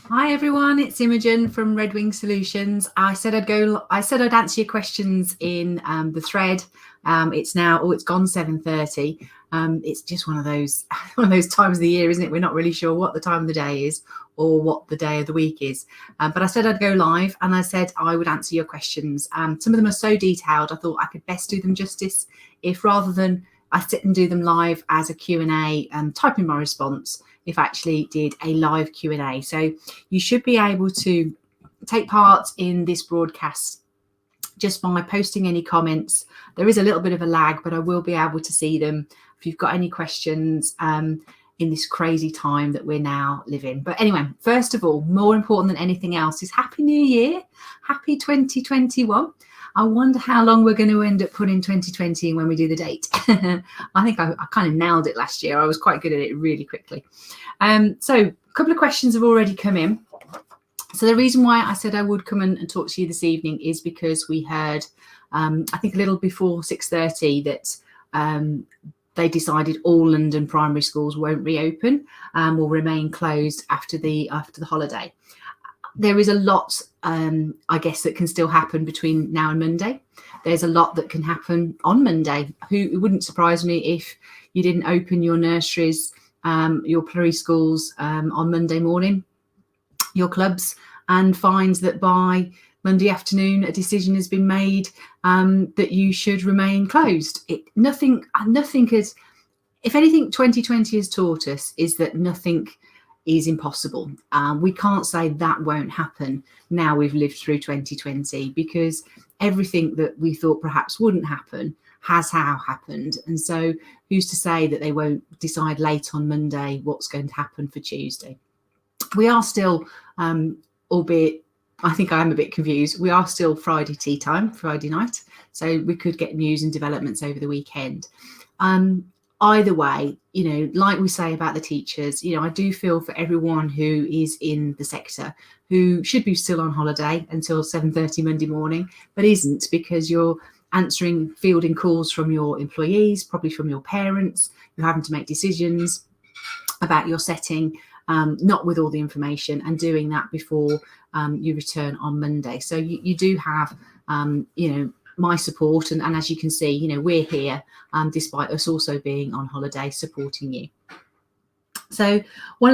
Hi everyone, it's Imogen from Red Wing Solutions. I said I'd answer your questions in the thread. It's gone 7:30. It's just one of those times of the year, isn't it? We're not really sure what the time of the day is or what the day of the week is. But I said I'd go live, and I said I would answer your questions. Some of them are so detailed, I thought I could best do them justice if, rather than I sit and do them live as a Q&A and type in my response, if I actually did a live Q&A. So you should be able to take part in this broadcast just by posting any comments. There is a little bit of a lag, but I will be able to see them if you've got any questions in this crazy time that we're now living. But anyway, first of all, more important than anything else is Happy New Year. Happy 2021. I wonder how long we're going to end up putting 2020 when we do the date. I think I kind of nailed it last year. I was quite good at it really quickly. So a couple of questions have already come in. So the reason why I said I would come and talk to you this evening is because we heard, I think a little before 6:30, that they decided all London primary schools won't reopen, will remain closed after the holiday. There is a lot, I guess, that can still happen between now and Monday. There's a lot that can happen on Monday. It wouldn't surprise me if you didn't open your nurseries, your pre-schools on Monday morning, your clubs, and find that by Monday afternoon a decision has been made that you should remain closed. Nothing has, if anything 2020 has taught us, is that nothing is impossible. We can't say that won't happen now we've lived through 2020, because everything that we thought perhaps wouldn't happen has now happened. And so who's to say that they won't decide late on Monday what's going to happen for Tuesday? We are still, albeit I think I am a bit confused, we are still Friday tea time, Friday night. So we could get news and developments over the weekend. Either way, like we say about the teachers, I do feel for everyone who is in the sector who should be still on holiday until 7:30 Monday morning, but isn't, because you're fielding calls from your employees, probably from your parents. You're having to make decisions about your setting, not with all the information, and doing that before you return on Monday. So you do have, my support, and as you can see, we're here despite us also being on holiday, supporting you. So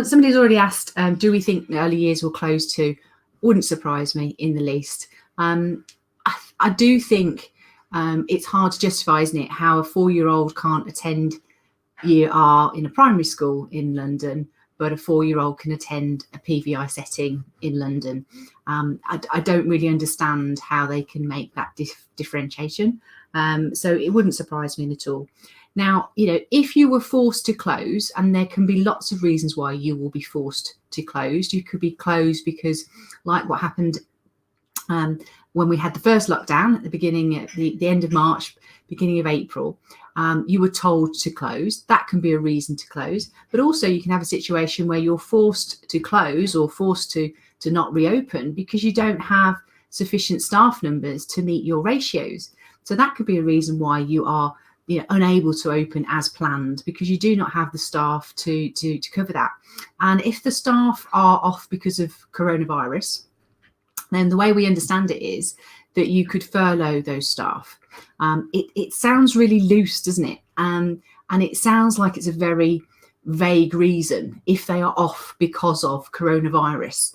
somebody's already asked, do we think early years will close too? Wouldn't surprise me in the least. I do think it's hard to justify, isn't it, how a 4-year-old can't attend year R in a primary school in London, but a 4-year-old can attend a PVI setting in London. I don't really understand how they can make that differentiation. So it wouldn't surprise me at all. Now, if you were forced to close, and there can be lots of reasons why you will be forced to close. You could be closed because, like what happened when we had the first lockdown at the end of March, beginning of April, you were told to close. That can be a reason to close. But also you can have a situation where you're forced to close or forced to not reopen because you don't have sufficient staff numbers to meet your ratios. So that could be a reason why you are unable to open as planned, because you do not have the staff to cover that. And if the staff are off because of coronavirus, then the way we understand it is that you could furlough those staff. It sounds really loose, doesn't it? And it sounds like it's a very vague reason if they are off because of coronavirus.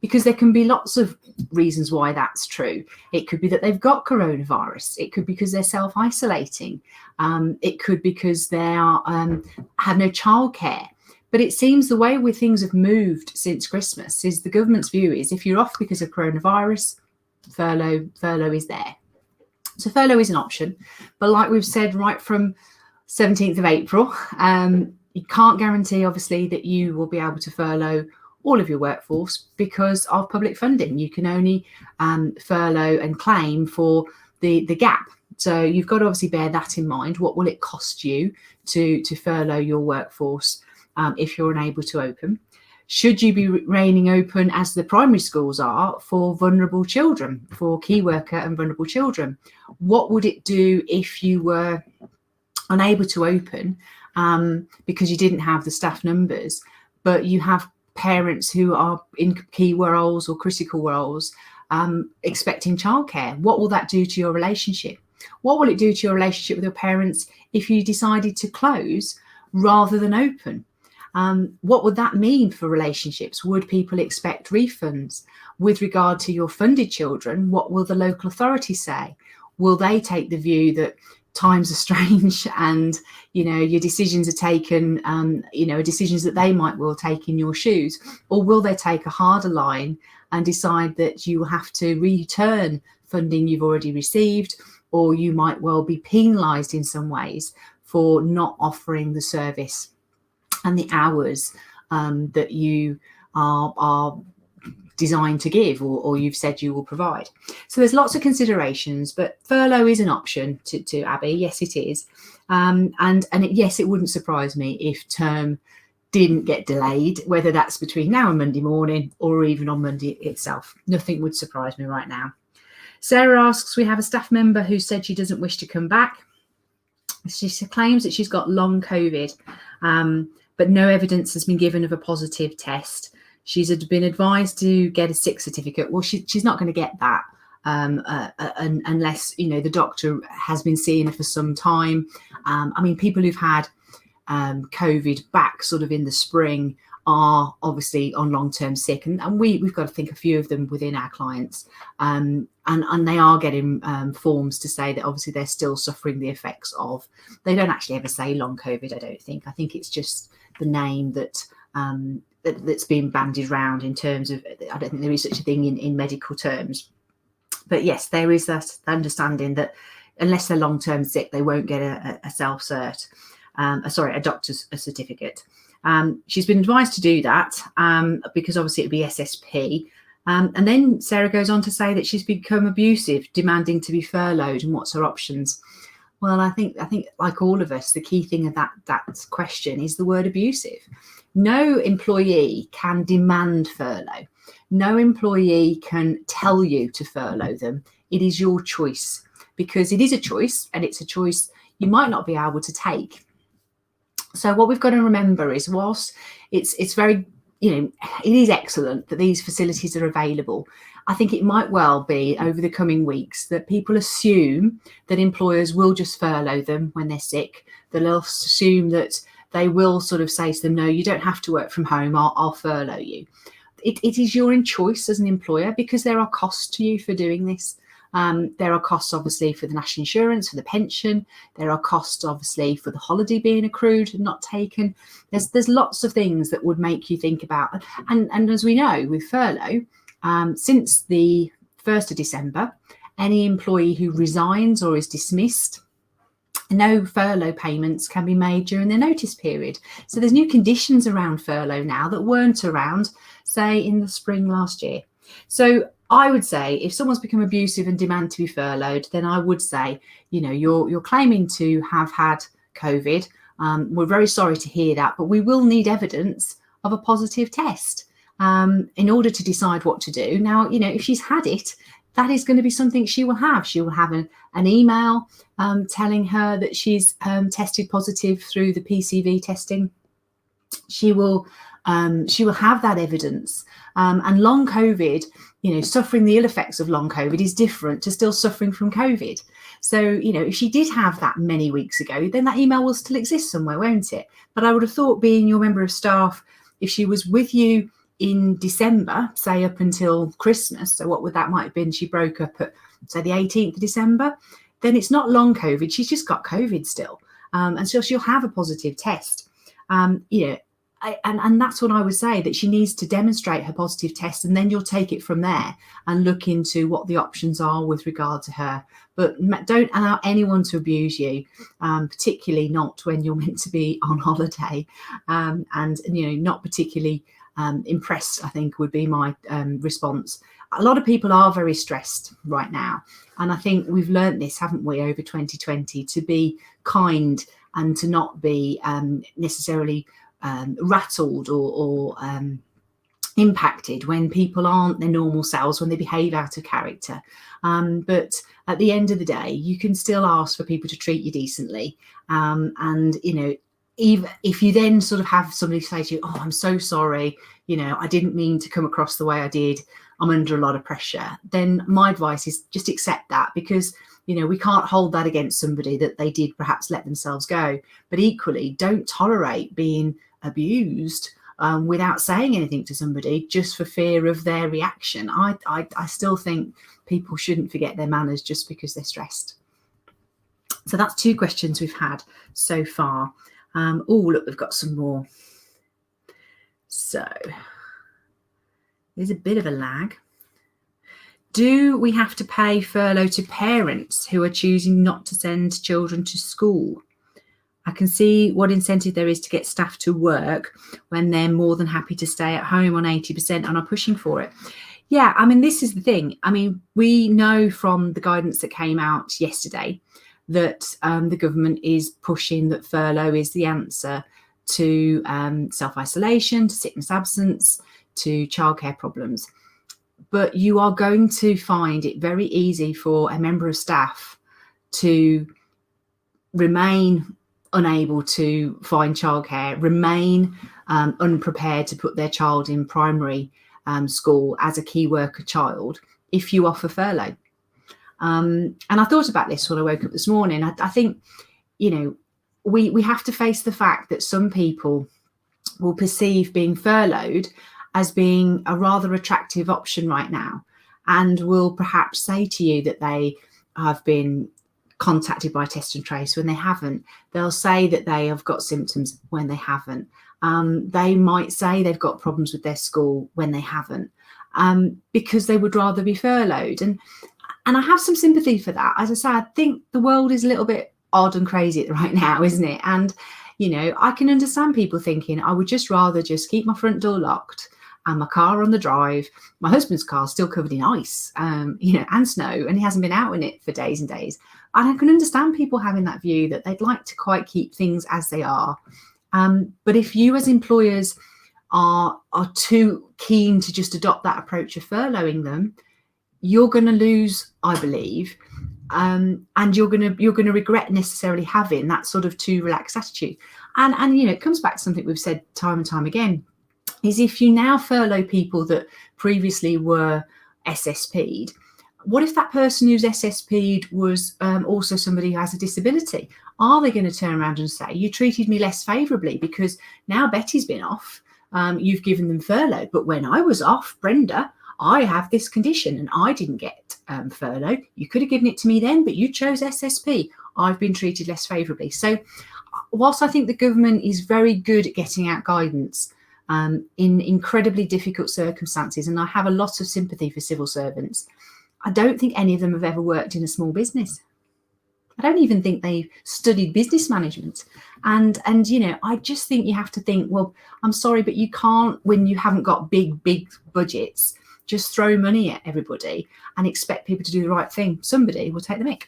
Because there can be lots of reasons why that's true. It could be that they've got coronavirus. It could be because they're self-isolating. It could be because they have no childcare. But it seems the way things have moved since Christmas is the government's view is if you're off because of coronavirus, furlough is there. So furlough is an option. But like we've said right from 17th of April, you can't guarantee, obviously, that you will be able to furlough all of your workforce because of public funding. You can only furlough and claim for the gap. So you've got to obviously bear that in mind. What will it cost you to furlough your workforce if you're unable to open? Should you be remaining open, as the primary schools are, for vulnerable children, for key worker and vulnerable children? What would it do if you were unable to open because you didn't have the staff numbers, but you have parents who are in key roles or critical roles expecting childcare. What will that do to your relationship? What will it do to your relationship with your parents if you decided to close rather than open? What would that mean for relationships? Would people expect refunds? With regard to your funded children, what will the local authority say? Will they take the view that times are strange and, you know, your decisions are taken, you know, decisions that they might well take in your shoes? Or will they take a harder line and decide that you have to return funding you've already received, or you might well be penalised in some ways for not offering the service and the hours that you are designed to give, or you've said you will provide. So there's lots of considerations, but furlough is an option to Abby. Yes, it is. Yes, it wouldn't surprise me if term didn't get delayed, whether that's between now and Monday morning or even on Monday itself. Nothing would surprise me right now. Sarah asks, we have a staff member who said she doesn't wish to come back. She claims that she's got long COVID, but no evidence has been given of a positive test. She's been advised to get a sick certificate. Well, she's not going to get that unless, you know, the doctor has been seeing her for some time. I mean, people who've had COVID back sort of in the spring are obviously on long-term sick, and we've got to think a few of them within our clients, and they are getting forms to say that obviously they're still suffering the effects of. They don't actually ever say long COVID, I don't think. I think it's just the name that that's being bandied around in terms of, I don't think there is such a thing in medical terms. But yes, there is that understanding that unless they're long-term sick, they won't get a self-cert, a doctor's certificate. She's been advised to do that because obviously it'd be SSP. And then Sarah goes on to say that she's become abusive, demanding to be furloughed, and what's her options? Well, I think like all of us, the key thing of that question is the word abusive. No employee can demand furlough. No employee can tell you to furlough them. It is your choice, because it is a choice, and it's a choice you might not be able to take. So what we've got to remember is, whilst it's very, you know, it is excellent that these facilities are available, I think it might well be over the coming weeks that people assume that employers will just furlough them when they're sick. They'll assume that they will sort of say to them, no, you don't have to work from home, I'll furlough you. It is your own choice as an employer, because there are costs to you for doing this. There are costs, obviously, for the national insurance, for the pension. There are costs, obviously, for the holiday being accrued and not taken. There's lots of things that would make you think about. And as we know, with furlough, since the 1st of December, any employee who resigns or is dismissed, no furlough payments can be made during the notice period. So there's new conditions around furlough now that weren't around, say, in the spring last year. So I would say if someone's become abusive and demand to be furloughed, then I would say, you know, you're claiming to have had COVID. We're very sorry to hear that, but we will need evidence of a positive test in order to decide what to do. Now, you know, if she's had it, that is going to be something she will have. She will have an email telling her that she's tested positive through the PCV testing. She will have that evidence. And long COVID, you know, suffering the ill effects of long COVID is different to still suffering from COVID. So, you know, if she did have that many weeks ago, then that email will still exist somewhere, won't it? But I would have thought, being your member of staff, if she was with you in December, say up until Christmas, so what would that might have been? She broke up at, say, the 18th of December, then it's not long COVID. She's just got COVID still. And so she'll have a positive test. You know, and that's what I would say, that she needs to demonstrate her positive test, and then you'll take it from there and look into what the options are with regard to her. But don't allow anyone to abuse you, particularly not when you're meant to be on holiday, and, you know, not particularly impressed, I think, would be my response. A lot of people are very stressed right now, and I think we've learned this, haven't we, over 2020, to be kind and to not be necessarily rattled or impacted when people aren't their normal selves, when they behave out of character. But at the end of the day, you can still ask for people to treat you decently, and, you know, even if you then sort of have somebody say to you, oh, I'm so sorry, I didn't mean to come across the way I did, I'm under a lot of pressure, then my advice is just accept that, because we can't hold that against somebody that they did perhaps let themselves go. But equally, don't tolerate being abused without saying anything to somebody just for fear of their reaction. I still think people shouldn't forget their manners just because they're stressed. So that's 2 questions we've had so far. Oh, look, we've got some more. So there's a bit of a lag. Do we have to pay furlough to parents who are choosing not to send children to school? I can see what incentive there is to get staff to work when they're more than happy to stay at home on 80% and are pushing for it. Yeah, I mean, this is the thing. I mean, we know from the guidance that came out yesterday that the government is pushing that furlough is the answer to self-isolation, to sickness absence, to childcare problems. But you are going to find it very easy for a member of staff to remain unable to find childcare, remain unprepared to put their child in primary school as a key worker child if you offer furlough. And I thought about this when I woke up this morning. I think, we have to face the fact that some people will perceive being furloughed as being a rather attractive option right now, and will perhaps say to you that they have been contacted by Test and Trace when they haven't. They'll say that they have got symptoms when they haven't. They might say they've got problems with their school when they haven't, because they would rather be furloughed. And I have some sympathy for that. As I say, I think the world is a little bit odd and crazy right now, isn't it? And, I can understand people thinking, I would just rather just keep my front door locked and my car on the drive. My husband's car is still covered in ice, and snow, and he hasn't been out in it for days and days. And I can understand people having that view that they'd like to quite keep things as they are. But if you as employers are too keen to just adopt that approach of furloughing them, you're going to lose, I believe, and you're going to regret necessarily having that sort of too relaxed attitude. And it comes back to something we've said time and time again, is if you now furlough people that previously were SSP'd, what if that person who's SSP'd was also somebody who has a disability? Are they going to turn around and say, you treated me less favourably because now Betty's been off, you've given them furlough, but when I was off, Brenda, I have this condition and I didn't get furlough. You could have given it to me then, but you chose SSP. I've been treated less favourably. So whilst I think the government is very good at getting out guidance in incredibly difficult circumstances, and I have a lot of sympathy for civil servants, I don't think any of them have ever worked in a small business. I don't even think they've studied business management. And I just think you have to think, well, I'm sorry, but you can't, when you haven't got big budgets, just throw money at everybody and expect people to do the right thing. Somebody will take the mick.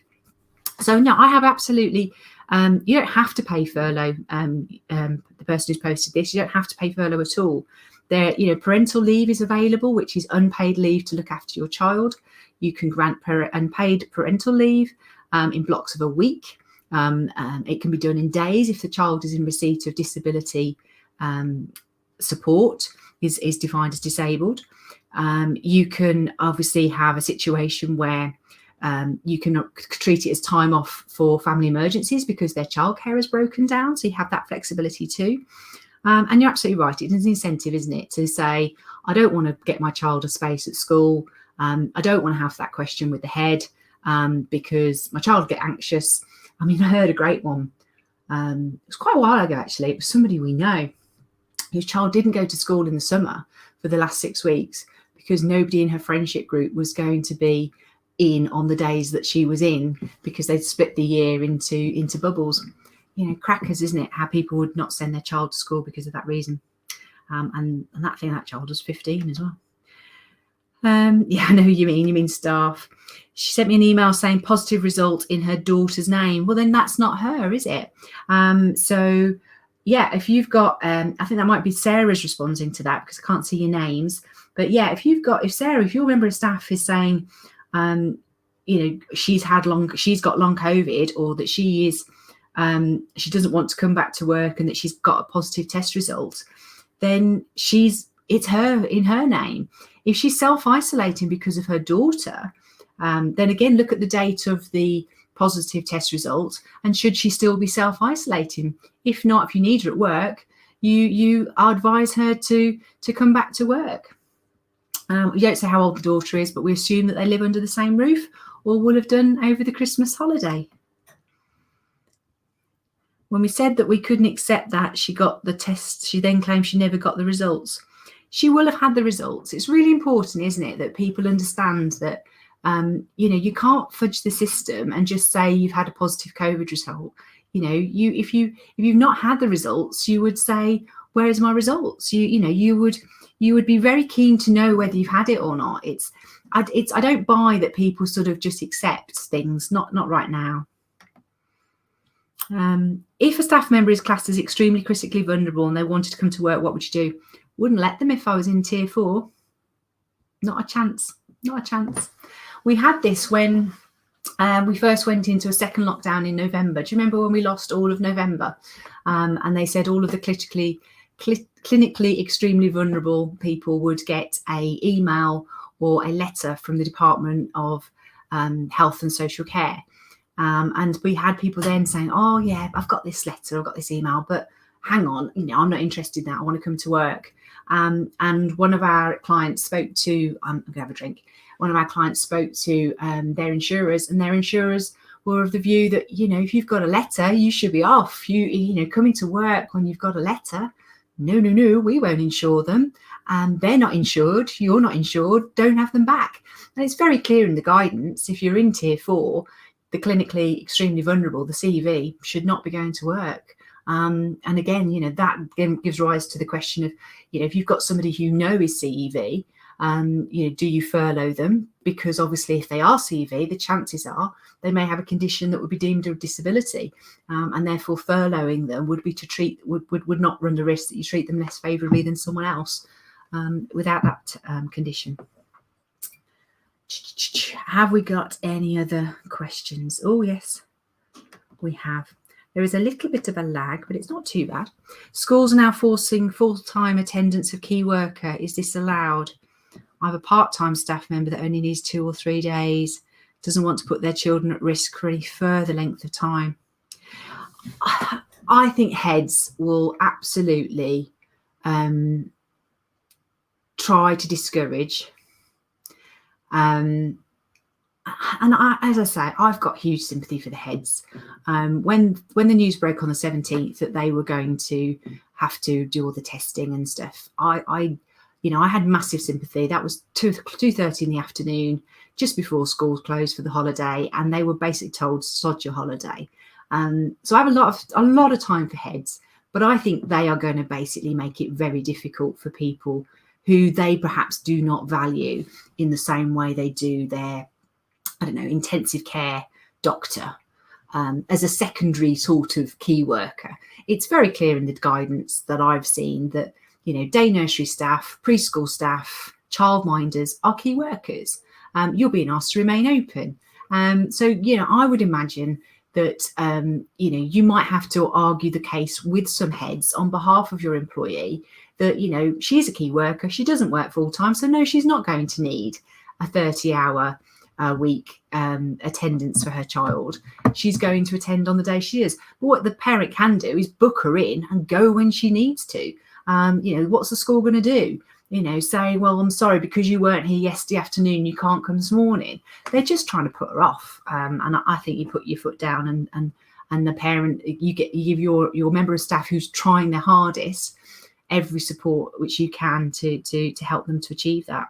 So no, I have absolutely, you don't have to pay furlough. The person who's posted this, you don't have to pay furlough at all. There, parental leave is available, which is unpaid leave to look after your child. You can grant unpaid parental leave in blocks of a week. It can be done in days if the child is in receipt of disability support, is defined as disabled. You can obviously have a situation where you can treat it as time off for family emergencies because their childcare has broken down. So you have that flexibility too. And you're absolutely right. It is an incentive, isn't it, to say, I don't want to get my child a space at school. I don't want to have that question with the head because my child will get anxious. I mean, I heard a great one. It was quite a while ago, actually. It was somebody we know whose child didn't go to school in the summer for the last 6 weeks because nobody in her friendship group was going to be in on the days that she was in because they'd split the year into bubbles. Crackers, isn't it? How people would not send their child to school because of that reason. And that child was 15 as well. Yeah, I know who you mean. You mean staff. She sent me an email saying positive result in her daughter's name. Well, then that's not her, is it? So, yeah, if you've got, I think that might be Sarah's responding to that because I can't see your names. But yeah, if Sarah, if your member of staff is saying, she's got long COVID or that she is she doesn't want to come back to work and that she's got a positive test result, then it's her in her name. If she's self-isolating because of her daughter, then again, look at the date of the positive test result, and should she still be self-isolating? If not, if you need her at work, you advise her to come back to work. We don't say how old the daughter is, but we assume that they live under the same roof or will have done over the Christmas holiday. When we said that we couldn't accept that she got the test, she then claimed she never got the results. She will have had the results. It's really important, isn't it, that people understand that you can't fudge the system and just say you've had a positive COVID result. If you've not had the results, you would say, where is my results? You would be very keen to know whether you've had it or not. I don't buy that people sort of just accept things, not right now. If a staff member is classed as extremely critically vulnerable and they wanted to come to work, what would you do? Wouldn't let them if I was in tier 4. Not a chance. We had this when we first went into a second lockdown in November. Do you remember when we lost all of November? And they said all of the clinically extremely vulnerable people would get an email or a letter from the Department of Health and Social Care. And we had people then saying, oh, yeah, I've got this letter, I've got this email, but hang on, I'm not interested in that. I want to come to work. And one of our clients spoke to, I'm going to have a drink. One of our clients spoke to their insurers, and their insurers were of the view that, if you've got a letter, you should be off. Coming to work when you've got a letter. No, we won't insure them. They're not insured. You're not insured. Don't have them back. And it's very clear in the guidance. If you're in tier 4, the clinically extremely vulnerable, the CV, should not be going to work. And again, that again gives rise to the question of, if you've got somebody who you know is CEV, do you furlough them? Because obviously if they are CV, the chances are they may have a condition that would be deemed a disability, and therefore furloughing them would be to would not run the risk that you treat them less favourably than someone else without that condition. Have we got any other questions? Oh, yes, we have. There is a little bit of a lag, but it's not too bad. Schools are now forcing full-time attendance of key worker. Is this allowed? I have a part-time staff member that only needs 2 or 3 days, doesn't want to put their children at risk for any further length of time. I think heads will absolutely try to discourage. And as I say, I've got huge sympathy for the heads. When the news broke on the 17th that they were going to have to do all the testing and stuff, I had massive sympathy. That was 2:30 in the afternoon, just before schools closed for the holiday, and they were basically told, sod your holiday. So I have a lot of time for heads, but I think they are going to basically make it very difficult for people who they perhaps do not value in the same way they do their, intensive care doctor as a secondary sort of key worker. It's very clear in the guidance that I've seen that, day nursery staff, preschool staff, childminders are key workers. You're being asked to remain open. So, I would imagine that, you might have to argue the case with some heads on behalf of your employee that, she's a key worker. She doesn't work full time. So no, she's not going to need a 30-hour week attendance for her child. She's going to attend on the day she is. But what the parent can do is book her in and go when she needs to. What's the school going to do? Say, well, I'm sorry, because you weren't here yesterday afternoon, you can't come this morning. They're just trying to put her off. And I think you put your foot down and the parent, you give your member of staff who's trying their hardest every support which you can to help them to achieve that.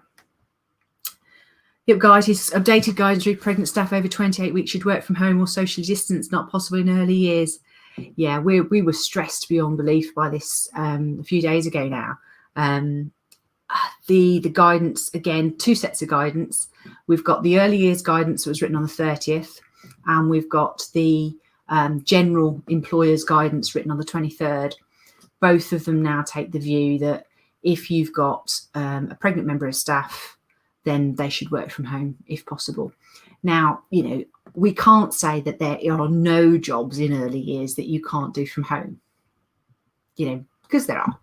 Yep, guys, his updated guidance read pregnant staff over 28 weeks should work from home or socially distance, not possible in early years. Yeah, we were stressed beyond belief by this a few days ago now. The guidance, again, 2 sets of guidance. We've got the early years guidance that was written on the 30th, and we've got the general employers guidance written on the 23rd. Both of them now take the view that if you've got a pregnant member of staff then they should work from home if possible. Now, we can't say that there are no jobs in early years that you can't do from home, because there are.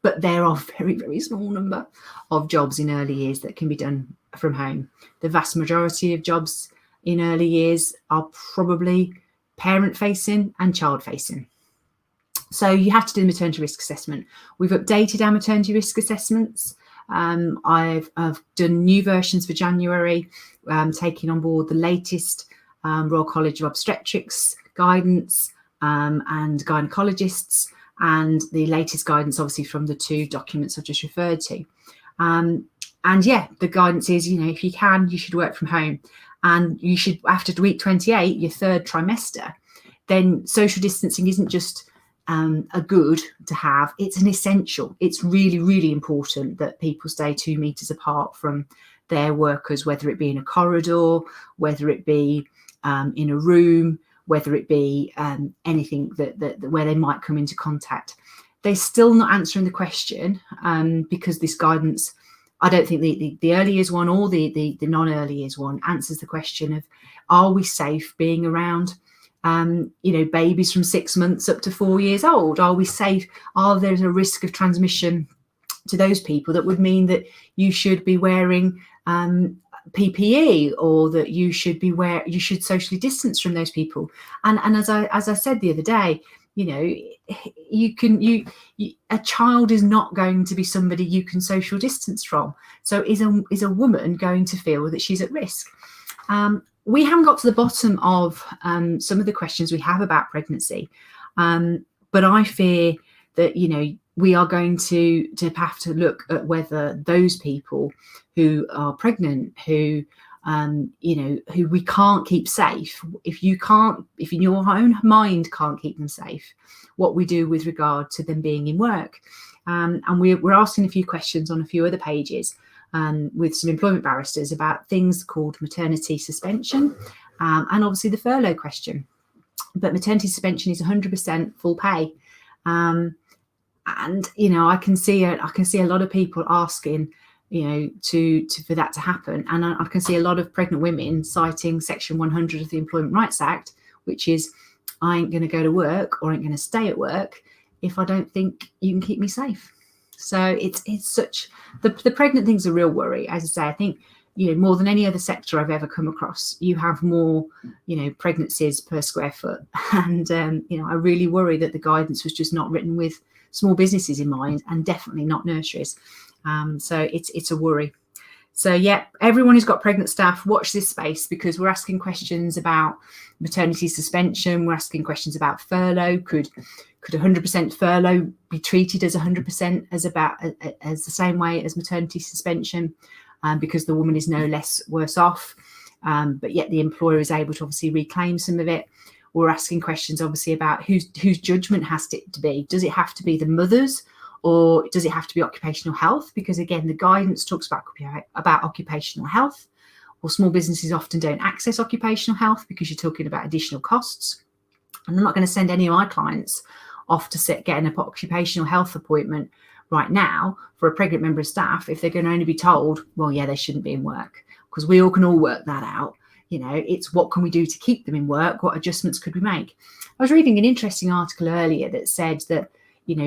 But there are very, very small number of jobs in early years that can be done from home. The vast majority of jobs in early years are probably parent-facing and child-facing. So you have to do the maternity risk assessment. We've updated our maternity risk assessments. I've done new versions for January, taking on board the latest Royal College of Obstetrics guidance and gynecologists, and the latest guidance, obviously, from the 2 documents I've just referred to. And yeah, the guidance is, if you can, you should work from home. And you should, after week 28, your 3rd trimester, then social distancing isn't just a good to have, it's an essential. It's really, really important that people stay 2 meters apart from their workers, whether it be in a corridor, whether it be in a room, whether it be anything that where they might come into contact. They're still not answering the question because this guidance, I don't think the early years one or the non-early years one answers the question of, are we safe being around babies from 6 months up to 4 years old? Are we safe? Are there a risk of transmission to those people that would mean that you should be wearing PPE, or that you should socially distance from those people? And as I said the other day, a child is not going to be somebody you can social distance from. So is a woman going to feel that she's at risk? We haven't got to the bottom of some of the questions we have about pregnancy, but I fear that we are going to have to look at whether those people who are pregnant, who we can't keep safe, if in your own mind can't keep them safe, what we do with regard to them being in work. And we're asking a few questions on a few other pages with some employment barristers about things called maternity suspension and obviously the furlough question. But maternity suspension is 100% full pay. And I can see a lot of people asking for that to happen, and I can see a lot of pregnant women citing Section 100 of the Employment Rights Act, which is, I ain't going to go to work or ain't going to stay at work if I don't think you can keep me safe. So it's such, the pregnant thing's a real worry. As I say, I think more than any other sector I've ever come across, you have more pregnancies per square foot, and I really worry that the guidance was just not written with small businesses in mind, and definitely not nurseries. So it's a worry. So yeah, everyone who's got pregnant staff, watch this space, because we're asking questions about maternity suspension. We're asking questions about furlough. Could 100% furlough be treated as 100% as the same way as maternity suspension, because the woman is no less worse off, but yet the employer is able to obviously reclaim some of it. We're asking questions obviously about whose judgment has to be. Does it have to be the mother's, or does it have to be occupational health? Because again, the guidance talks about occupational health. Well, small businesses often don't access occupational health because you're talking about additional costs. And I'm not going to send any of my clients off to get an occupational health appointment right now for a pregnant member of staff if they're going to only be told, well, yeah, they shouldn't be in work, because we all can all work that out. It's what can we do to keep them in work? What adjustments could we make? I was reading an interesting article earlier that said that,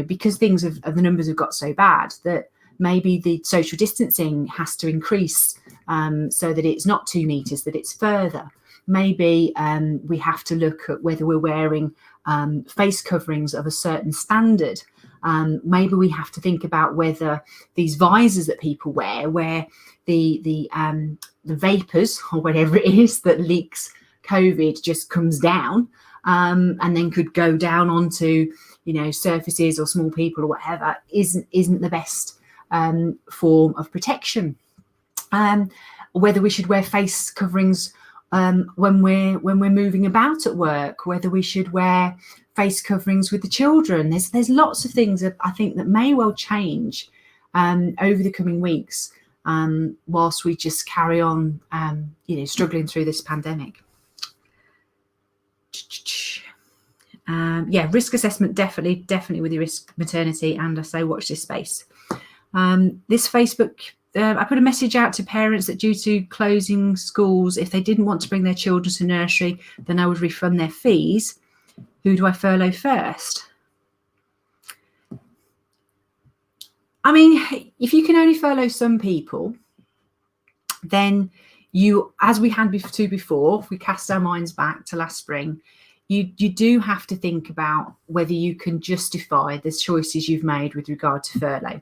because things of the numbers have got so bad, that maybe the social distancing has to increase so that it's not 2 meters, that it's further. Maybe we have to look at whether we're wearing face coverings of a certain standard. Maybe we have to think about whether these visors that people wear, where the vapors or whatever it is that leaks COVID just comes down and then could go down onto surfaces or small people or whatever, isn't the best form of protection. Whether we should wear face coverings when we're moving about at work, whether we should wear face coverings with the children. There's lots of things that I think that may well change over the coming weeks whilst we just carry on struggling through this pandemic. Risk assessment, definitely with your risk maternity, and I say watch this space. This Facebook I put a message out to parents that due to closing schools, if they didn't want to bring their children to nursery, then I would refund their fees. Who do I furlough first? I mean, if you can only furlough some people, then you, as we had before, if we cast our minds back to last spring, you do have to think about whether you can justify the choices you've made with regard to furlough.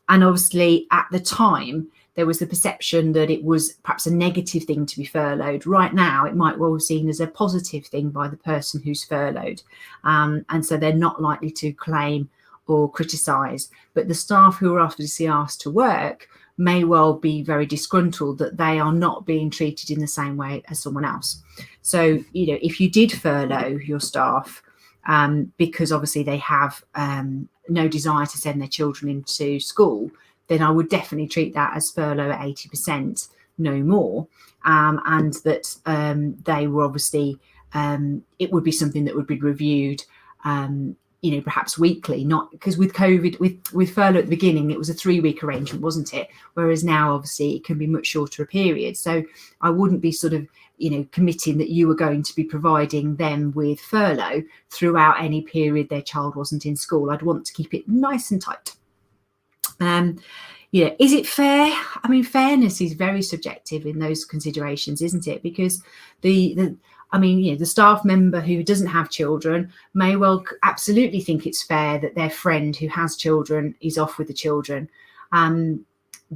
And obviously, at the time, there was the perception that it was perhaps a negative thing to be furloughed. Right now, it might well be seen as a positive thing by the person who's furloughed. And so they're not likely to claim or criticise. But the staff who are obviously asked to work may well be very disgruntled that they are not being treated in the same way as someone else. So, if you did furlough your staff, because obviously they have no desire to send their children into school, then I would definitely treat that as furlough at 80%, no more. And that they were obviously, it would be something that would be reviewed, perhaps weekly, not because with COVID, with furlough at the beginning, it was a 3-week arrangement, wasn't it? Whereas now, obviously, it can be much shorter a period. So I wouldn't be sort of, committing that you were going to be providing them with furlough throughout any period their child wasn't in school. I'd want to keep it nice and tight. Is it fair? I mean, fairness is very subjective in those considerations, isn't it? Because the staff member who doesn't have children may well absolutely think it's fair that their friend who has children is off with the children.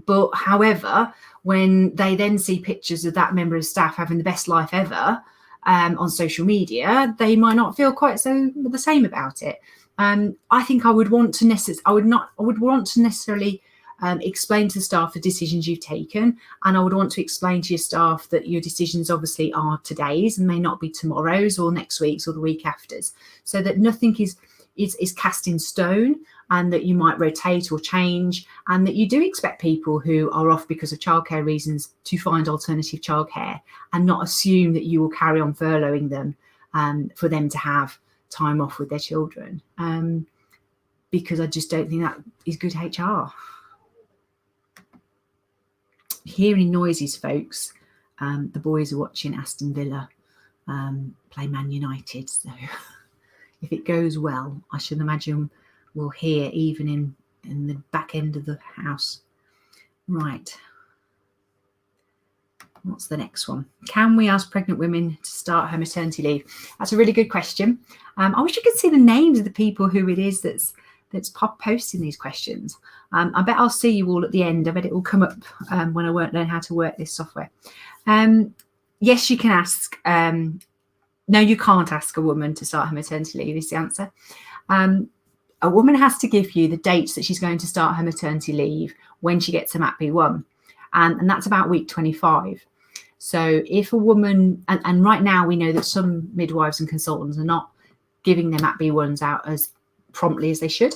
But however, when they then see pictures of that member of staff having the best life ever on social media, they might not feel quite so the same about it. I think I would want to necessarily explain to the staff the decisions you've taken, and I would want to explain to your staff that your decisions obviously are today's and may not be tomorrow's or next week's or the week after's, so that nothing is cast in stone, and that you might rotate or change, and that you do expect people who are off because of childcare reasons to find alternative childcare, and not assume that you will carry on furloughing them for them to have time off with their children, because I just don't think that is good HR. Hearing noises, folks. The boys are watching Aston Villa play Man United, so if it goes well, I should imagine we'll hear even in the back end of the house. Right. What's the next one? Can we ask pregnant women to start her maternity leave? That's a really good question. I wish you could see the names of the people who it is that's posting these questions. I bet I'll see you all at the end. I bet it will come up when I won't learn how to work this software. Yes, you can ask. No, you can't ask a woman to start her maternity leave is the answer. A woman has to give you the dates that she's going to start her maternity leave when she gets a MAPB1. And that's about week 25. So if a woman, and right now we know that some midwives and consultants are not giving their MAPB1s out as promptly as they should.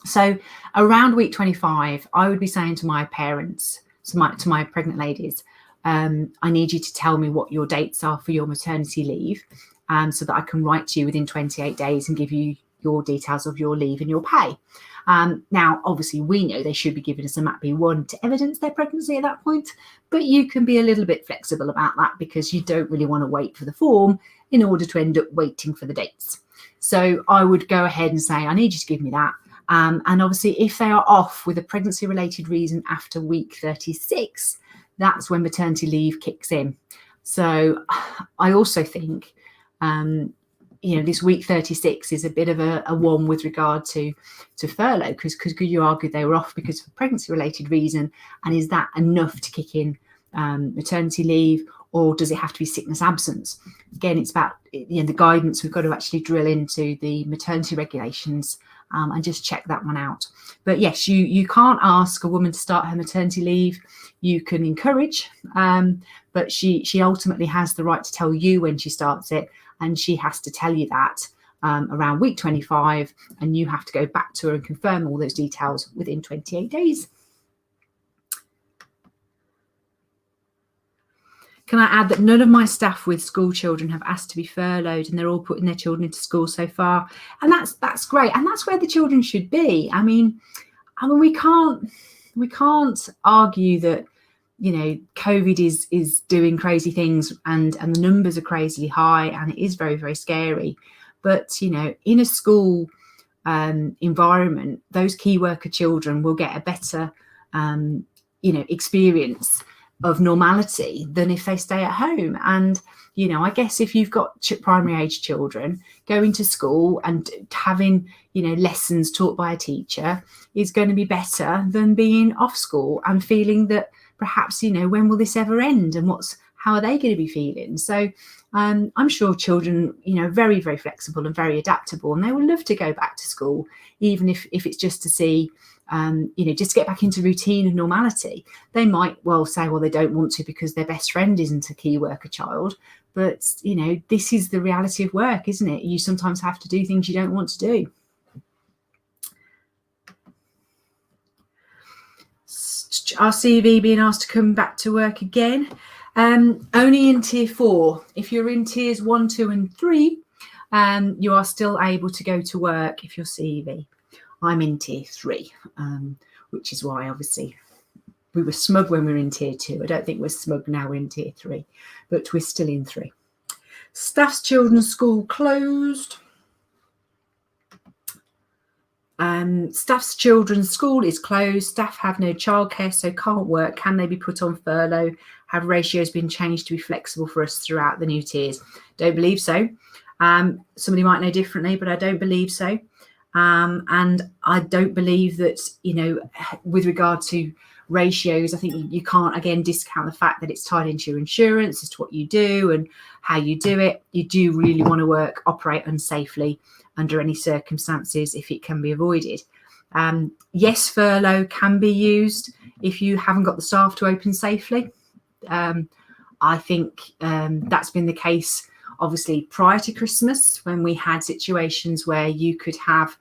So around week 25, I would be saying to my parents, to my pregnant ladies, I need you to tell me what your dates are for your maternity leave, so that I can write to you within 28 days and give you your details of your leave and your pay. Now, obviously, we know they should be giving us a MAPB1 to evidence their pregnancy at that point, but you can be a little bit flexible about that because you don't really want to wait for the form in order to end up waiting for the dates. So I would go ahead and say, I need you to give me that. And obviously, if they are off with a pregnancy-related reason after week 36, that's when maternity leave kicks in. So I also think, this week 36 is a bit of a one with regard to furlough, because could you argue they were off because of a pregnancy-related reason, and is that enough to kick in maternity leave, or does it have to be sickness absence? Again, it's about the guidance. We've got to actually drill into the maternity regulations and just check that one out. But yes, you can't ask a woman to start her maternity leave. You can encourage, but she ultimately has the right to tell you when she starts it, and she has to tell you that around week 25, and you have to go back to her and confirm all those details within 28 days. Can I add that none of my staff with school children have asked to be furloughed, and they're all putting their children into school so far, and that's great, and that's where the children should be. I mean we can't. we can't argue that, you know, COVID is doing crazy things, and the numbers are crazily high, and it is very, very scary. But, you know, in a school environment, those key worker children will get a better, you know, experience of normality than if they stay at home. And, you know, I guess if you've got primary age children, going to school and having, you know, lessons taught by a teacher is going to be better than being off school and feeling that perhaps, you know, when will this ever end, and how are they going to be feeling? So I'm sure children, you know, very, very flexible and very adaptable, and they will love to go back to school, even if it's just to see, you know, just to get back into routine and normality. They might well say, well, they don't want to because their best friend isn't a key worker child. But, you know, this is the reality of work, isn't it? You sometimes have to do things you don't want to do. Our CV being asked to come back to work again. Only in tier 4. If you're in tiers 1, 2 and 3, you are still able to go to work if you're CV. I'm in tier 3, which is why obviously we were smug when we were in tier 2. I don't think we're smug now in tier 3, but we're still in 3. Staff's children's school closed. Staff's children's school is closed. Staff have no childcare, so can't work. Can they be put on furlough? Have ratios been changed to be flexible for us throughout the new tiers? Don't believe so. Somebody might know differently, but I don't believe so. And I don't believe that, you know, with regard to ratios, I think you can't, again, discount the fact that it's tied into your insurance as to what you do and how you do it. You do really want to operate unsafely under any circumstances if it can be avoided. Yes, furlough can be used if you haven't got the staff to open safely. I think that's been the case, obviously, prior to Christmas, when we had situations where you could have,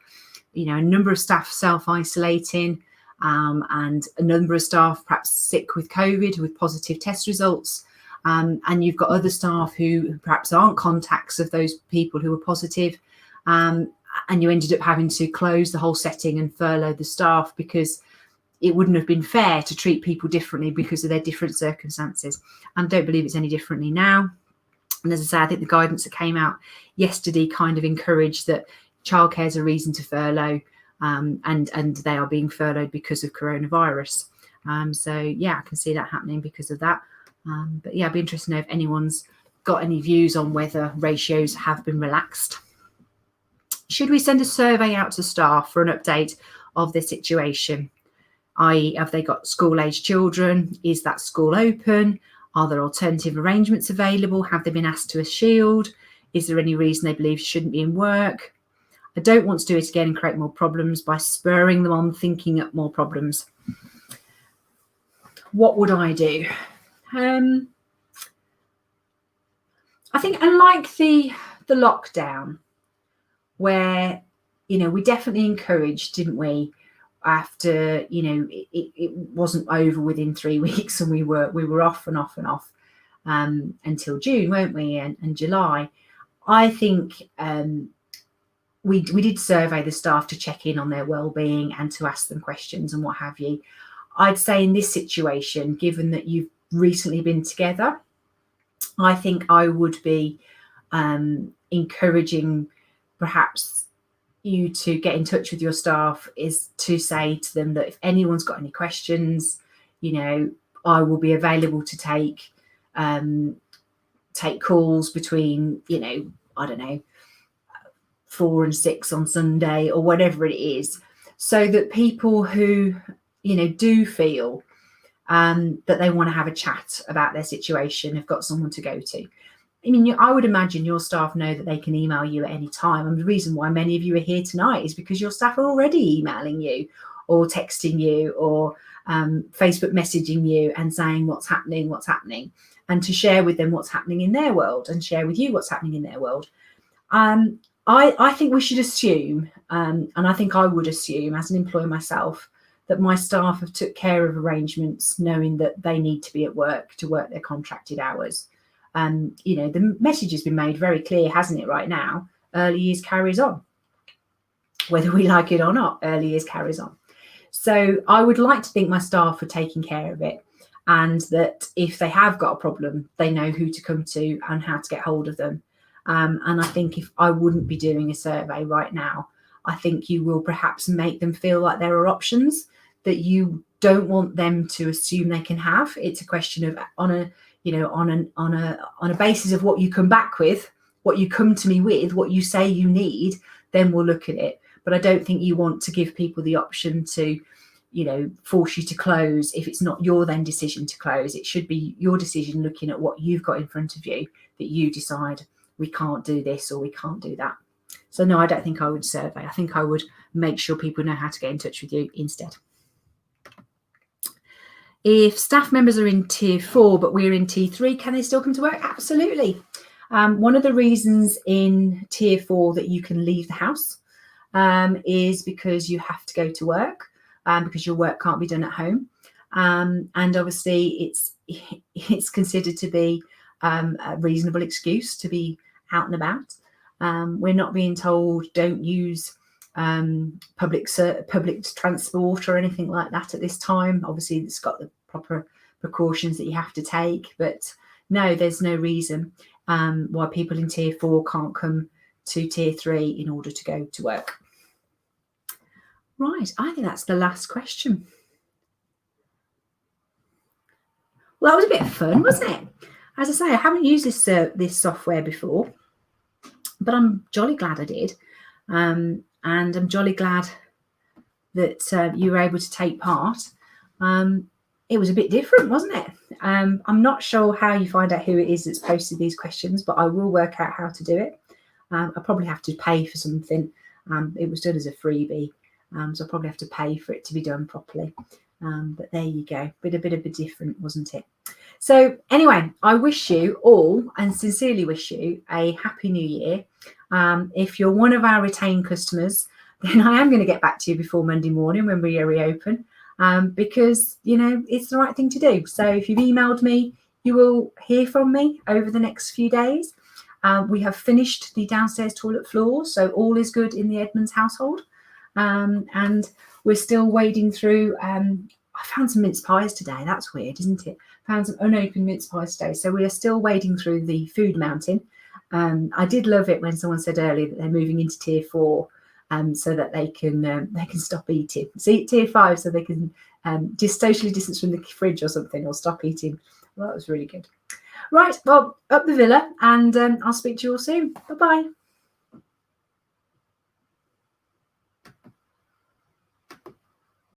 you know, a number of staff self-isolating, and a number of staff perhaps sick with COVID with positive test results. And you've got other staff who perhaps aren't contacts of those people who are positive. And you ended up having to close the whole setting and furlough the staff because it wouldn't have been fair to treat people differently because of their different circumstances. And I don't believe it's any differently now. And as I say, I think the guidance that came out yesterday kind of encouraged that childcare is a reason to furlough, and they are being furloughed because of coronavirus. So, yeah, I can see that happening because of that. But, yeah, I'd be interested to know if anyone's got any views on whether ratios have been relaxed. Should we send a survey out to staff for an update of the situation? i.e., have they got school-age children? Is that school open? Are there alternative arrangements available? Have they been asked to a shield? Is there any reason they believe shouldn't be in work? I don't want to do it again and create more problems by spurring them on thinking up more problems. What would I do? I think, unlike the lockdown, where, you know, we definitely encouraged, didn't we, after, you know, it wasn't over within 3 weeks, and we were off and off and off until June, weren't we, and July. I think we did survey the staff to check in on their well-being and to ask them questions and what have you. I'd say in this situation, given that you've recently been together, I think I would be encouraging perhaps you to get in touch with your staff, is to say to them that if anyone's got any questions, you know, I will be available to take calls between, you know, I don't know, 4 and 6 on Sunday or whatever it is, so that people who, you know, do feel that they want to have a chat about their situation have got someone to go to. I mean, I would imagine your staff know that they can email you at any time. And the reason why many of you are here tonight is because your staff are already emailing you or texting you or Facebook messaging you and saying what's happening, and to share with them what's happening in their world and share with you what's happening in their world. I think we should assume, and I think I would assume as an employer myself, that my staff have took care of arrangements knowing that they need to be at work to work their contracted hours. You know, the message has been made very clear, hasn't it, right now? Early years carries on. Whether we like it or not, early years carries on. So I would like to think my staff are taking care of it, and that if they have got a problem, they know who to come to and how to get hold of them. And I think if I wouldn't be doing a survey right now, I think you will perhaps make them feel like there are options that you don't want them to assume they can have. It's a question of on a basis of what you come back with, what you come to me with, what you say you need, then we'll look at it. But I don't think you want to give people the option to, force you to close if it's not your then decision to close. It should be your decision, looking at what you've got in front of you, that you decide we can't do this or we can't do that. So no, I don't think I would survey. I think I would make sure people know how to get in touch with you instead. If staff members are in tier 4, but we're in tier 3, can they still come to work? Absolutely. One of the reasons in tier 4 that you can leave the house is because you have to go to work, because your work can't be done at home. And obviously it's considered to be a reasonable excuse to be out and about. We're not being told don't use public transport or anything like that at this time. Obviously it's got the proper precautions that you have to take, but no, there's no reason why people in tier 4 can't come to tier 3 in order to go to work. Right, I think that's the last question. Well, that was a bit of fun, wasn't it? As I say, I haven't used this software before, but I'm jolly glad I did. And I'm jolly glad that you were able to take part. It was a bit different, wasn't it? I'm not sure how you find out who it is that's posted these questions, but I will work out how to do it. I probably have to pay for something. It was done as a freebie, so I'll probably have to pay for it to be done properly. But there you go. A bit of a different, wasn't it? So anyway, I wish you all, and sincerely wish you, a happy new year. If you're one of our retained customers, then I am going to get back to you before Monday morning when we reopen, because, it's the right thing to do. So if you've emailed me, you will hear from me over the next few days. We have finished the downstairs toilet floor, so all is good in the Edmonds household. And we're still wading through. I found some mince pies today. That's weird, isn't it? Found some unopened mince pies today. So we are still wading through the food mountain. I did love it when someone said earlier that they're moving into tier 4, so that they can stop eating. See, tier 5, so they can just socially distance from the fridge or something, or stop eating. Well, that was really good. Right, well, up the villa, and I'll speak to you all soon. Bye-bye.